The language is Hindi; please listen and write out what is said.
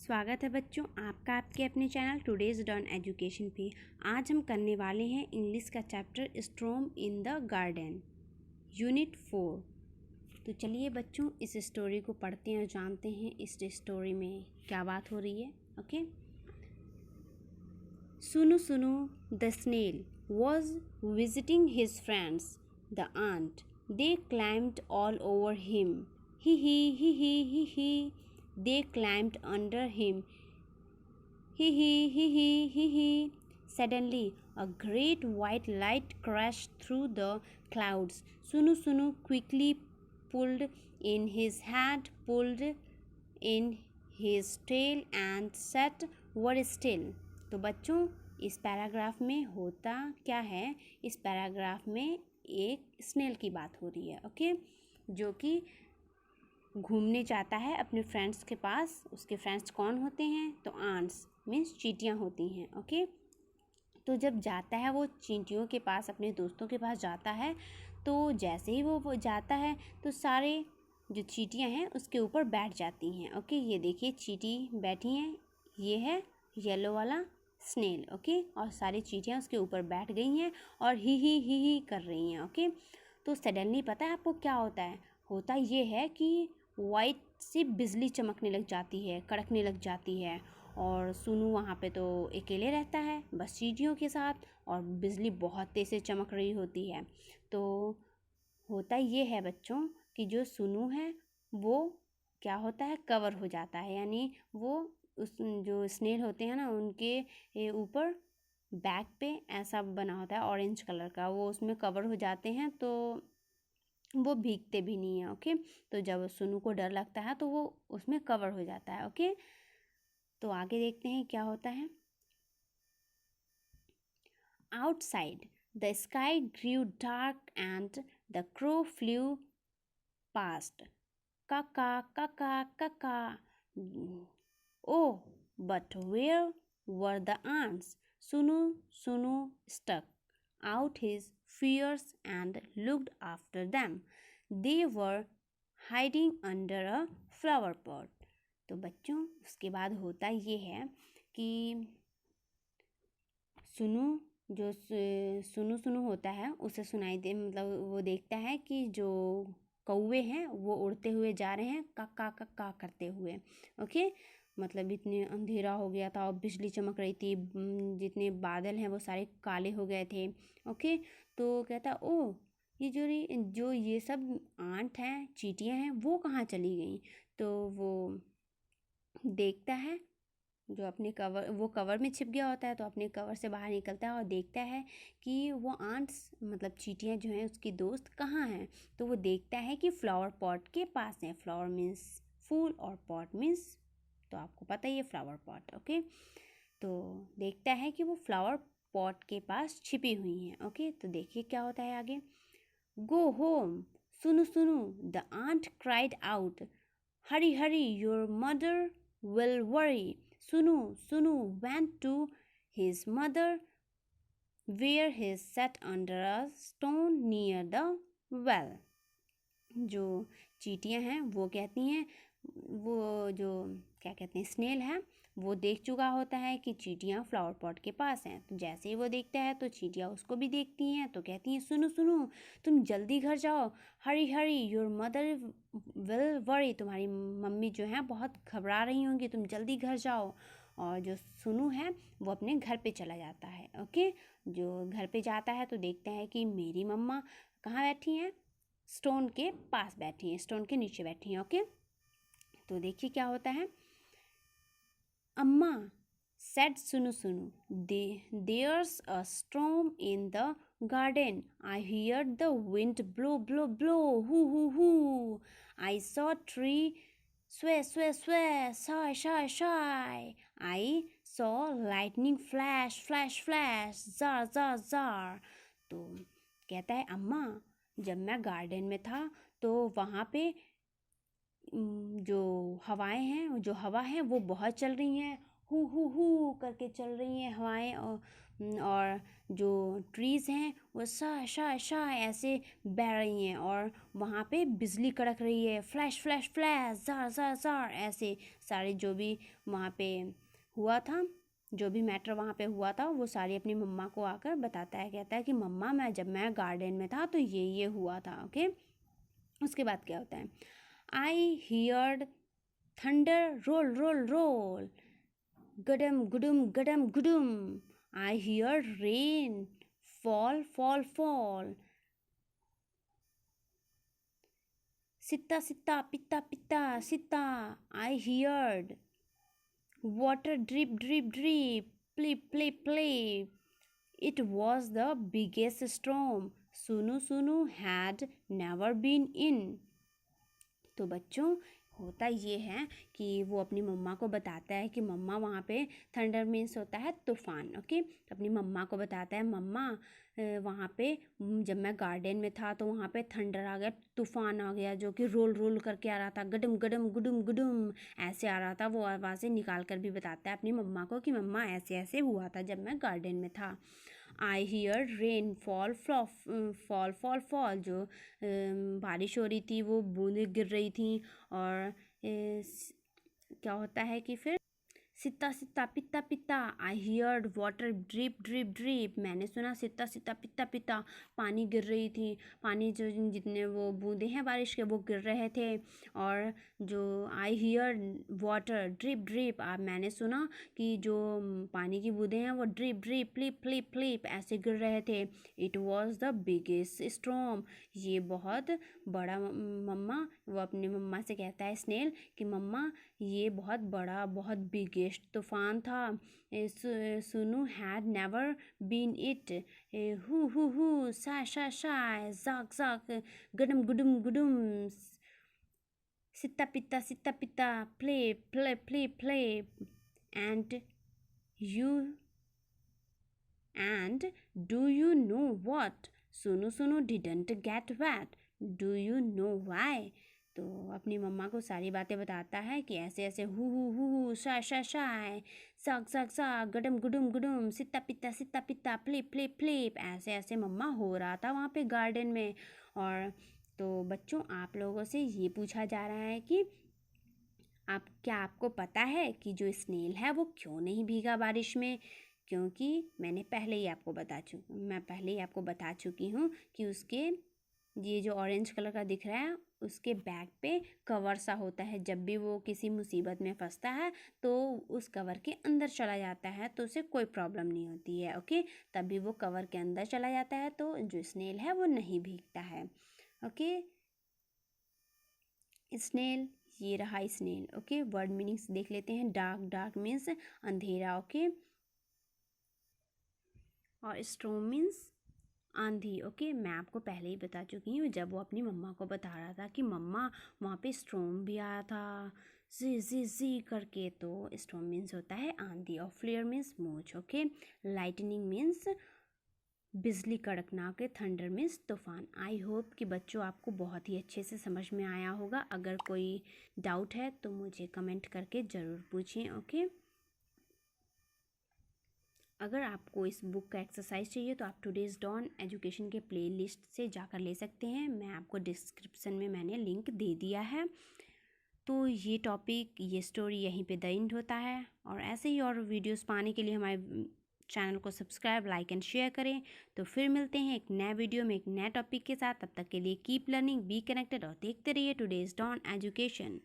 स्वागत है बच्चों आपका आपके अपने चैनल टुडेज डॉन एजुकेशन पे। आज हम करने वाले हैं इंग्लिश का chapter storm in the garden unit 4। तो चलिए बच्चों इस स्टोरी को पढ़ते हैं और जानते हैं इस स्टोरी में क्या बात हो रही है। Okay, Sunu Sunu the snail was visiting his friends the ant. They climbed all over him. He. They climbed under him. He. Suddenly, a great white light crashed through the clouds. Sunu quickly pulled in his hat, pulled in his tail, and sat very still. तो बच्चों इस पैराग्राफ में होता क्या है? इस पैराग्राफ में एक स्नेल की बात हो रही है। ओके, जो कि घूमने जाता है अपने फ्रेंड्स के पास। उसके फ्रेंड्स कौन होते हैं? तो आंट्स मीन्स चींटियाँ होती हैं। ओके, तो जब जाता है वो चींटियों के पास, अपने दोस्तों के पास जाता है, तो जैसे ही वो जाता है तो सारे जो चींटियाँ हैं उसके ऊपर बैठ जाती हैं। ओके, ये देखिए चींटी बैठी हैं, ये है येलो वाला स्नेल। ओके, और सारी चींटियाँ उसके ऊपर बैठ गई हैं और ही कर रही हैं। ओके, तो सडनली पता है आपको क्या होता है? होता ये है कि वाइट सी बिजली चमकने लग जाती है, कड़कने लग जाती है, और सुनू वहाँ पे तो अकेले रहता है बस चींटियों के साथ, और बिजली बहुत तेज़ से चमक रही होती है। तो होता ये है बच्चों कि जो सुनू है वो क्या होता है, कवर हो जाता है, यानी वो उस जो स्नेल होते हैं ना उनके ऊपर बैक पे ऐसा बना होता है ऑरेंज कलर का, वो उसमें कवर हो जाते हैं, तो वो भीगते भी नहीं है। ओके, तो जब सुनू को डर लगता है तो वो उसमें कवर हो जाता है। ओके, तो आगे देखते हैं क्या होता है। Outside the sky grew dark and the crow flew past. काका काका काका। Oh, but where were the ants? Sunu stuck out his fears and looked after them. They were hiding under a flower pot. तो बच्चों उसके बाद होता ये है कि सुनु होता है, उसे सुनाई दे, मतलब वो देखता है कि जो कौवे हैं वो उड़ते हुए जा रहे हैं का करते हुए। ओके, मतलब इतने अंधेरा हो गया था और बिजली चमक रही थी, जितने बादल हैं वो सारे काले हो गए थे। ओके, तो कहता ओ जो ये सब आंट हैं, चींटियाँ हैं, वो कहाँ चली गई? तो वो देखता है, जो अपने कवर में छिप गया होता है, तो अपने कवर से बाहर निकलता है और देखता है कि वो आंट्स मतलब चींटियाँ जो हैं उसकी दोस्त कहाँ हैं। तो वो देखता है कि फ्लावर पॉट के पास है। फ्लावर मीन्स फूल और पॉट मीन्स, तो आपको पता ही है फ्लावर पॉट। ओके, तो देखता है कि वो फ्लावर पॉट के पास छिपी हुई हैं। ओके, तो देखिए क्या होता है आगे। Go home Sunu the ant cried out. Hurry your mother will worry. Sunu went to his mother, where he sat under a stone near the well. जो चींटियाँ हैं वो कहती हैं, वो जो क्या कहते हैं स्नेल है, वो देख चुका होता है कि चींटियाँ फ्लावर पॉट के पास हैं। तो जैसे ही वो देखता है तो चींटियाँ उसको भी देखती हैं, तो कहती हैं सुनु तुम जल्दी घर जाओ। हरी योर मदर विल वरी, तुम्हारी मम्मी जो है बहुत घबरा रही होंगी, तुम जल्दी घर जाओ। और जो सुनु है वो अपने घर पे चला जाता है। ओके, जो घर पे जाता है तो देखता है कि मेरी मम्मा कहाँ बैठी हैं? स्टोन के पास बैठी हैं, स्टोन के नीचे बैठी हैं। ओके, तो देखिए क्या होता है। अम्मा said Sunu, there's a storm in the garden. I heard the wind blow, hoo. I saw tree sway, shy. I saw lightning flash, zar. तो कहता है अम्मा, जब मैं गार्डन में था तो वहाँ पे जो हवाएं हैं, जो हवा है वो बहुत चल रही हैं, हु करके चल रही हैं हवाएं, और जो ट्रीज़ हैं वो शा शा शा ऐसे बह रही हैं, और वहाँ पे बिजली कड़क रही है, flash flash flash, jar jar jar, ऐसे सारे जो भी वहाँ पे हुआ था, जो भी मैटर वहाँ पे हुआ था, वो सारी अपनी मम्मा को आकर बताता है। कहता है कि मम्मा जब मैं गार्डन में था तो ये हुआ था। ओके, उसके बाद क्या होता है, I heard thunder roll roll roll, गडम गुडुम, I hear rain fall fall fall, सित्ता सित्ता पित्ता पित्ता सित्ता, I heard water drip drip drip, plip plip plip. It was the biggest storm Sunu had never been in. तो बच्चों, होता ये है कि वो अपनी मम्मा को बताता है कि मम्मा वहाँ पे थंडर मीन्स होता है तूफान। ओके, अपनी मम्मा को बताता है, मम्मा वहाँ पे जब मैं गार्डन में था तो वहाँ पे थंडर आ गया, तूफान आ गया, जो कि रोल रोल करके आ रहा था, गडम गडम गुडुम गुडुम ऐसे आ रहा था। वो आवाज़ें निकाल कर भी बताता है अपनी मम्मा को कि मम्मा ऐसे ऐसे हुआ था जब मैं गार्डन में था। आई hear rain fall fall fall fall, जो बारिश हो रही थी वो बूंदें गिर रही थी, और क्या होता है कि फिर सित्ता सित्ता पित्ता पित्ता, I heard water drip drip drip, मैंने सुना सित्ता सित्ता पित्ता पित्ता, पानी गिर रही थी, पानी जो जितने वो बूंदे हैं बारिश के वो गिर रहे थे। और जो I hear water drip drip, आप मैंने सुना कि जो पानी की बूंदे हैं वो ड्रिप ड्रिप प्लिप प्लिप प्लिप ऐसे गिर रहे थे। It was the biggest storm, ये बहुत बड़ा, मम्मा वो अपनी मम्मा से कहता है स्नेल कि मम्मा ये बहुत बड़ा बहुत बिगेस्ट तूफान था। Sunu had never been it, हु सा शा शाय जाक जाक, गडम गुडुम गुडुम, सित्ता पित्ता play play play play, and you and do you know what? Sunu didn't get wet. Do you know why? तो अपनी मम्मा को सारी बातें बताता है कि ऐसे ऐसे हु शा शा शाय, साग साग साग, गडम गुडुम गुडुम, सित्ता पित्ता फ्लिप फ्लिप फ्लिप, ऐसे ऐसे मम्मा हो रहा था वहाँ पे गार्डन में। और तो बच्चों, आप लोगों से ये पूछा जा रहा है कि आपको पता है कि जो स्नेल है वो क्यों नहीं भीगा बारिश में? क्योंकि मैं पहले ही आपको बता चुकी हूँ कि उसके ये जो ऑरेंज कलर का दिख रहा है उसके बैक पे कवर सा होता है। जब भी वो किसी मुसीबत में फंसता है तो उस कवर के अंदर चला जाता है, तो उसे कोई प्रॉब्लम नहीं होती है। ओके, तभी वो कवर के अंदर चला जाता है तो जो स्नेल है वो नहीं भीगता है। ओके, स्नेल, ये रहा स्नेल। ओके, वर्ड मीनिंग्स देख लेते हैं। डार्क मीन्स अंधेरा। ओके, और स्टॉर्म मीन्स आंधी। ओके, मैं आपको पहले ही बता चुकी हूँ जब वो अपनी मम्मा को बता रहा था कि मम्मा वहाँ पे स्टॉर्म भी आया था जी करके। तो स्टॉर्म मीन्स होता है आंधी, और फ्लेयर मीन्स मूंछ। ओके, लाइटनिंग मीन्स बिजली कड़कना के, थंडर मीन्स तूफान। आई होप कि बच्चों आपको बहुत ही अच्छे से समझ में आया होगा। अगर कोई डाउट है तो मुझे कमेंट करके ज़रूर पूछें। ओके, अगर आपको इस बुक का एक्सरसाइज चाहिए तो आप टुडेज़ डॉन एजुकेशन के प्लेलिस्ट से जाकर ले सकते हैं। मैं आपको डिस्क्रिप्शन में मैंने लिंक दे दिया है। तो ये टॉपिक, ये स्टोरी यहीं पे द एंड होता है। और ऐसे ही और वीडियोस पाने के लिए हमारे चैनल को सब्सक्राइब, लाइक एंड शेयर करें। तो फिर मिलते हैं एक नए वीडियो में एक नए टॉपिक के साथ। तब तक के लिए कीप लर्निंग, बी कनेक्टेड और देखते रहिए टुडेज़ डॉन एजुकेशन।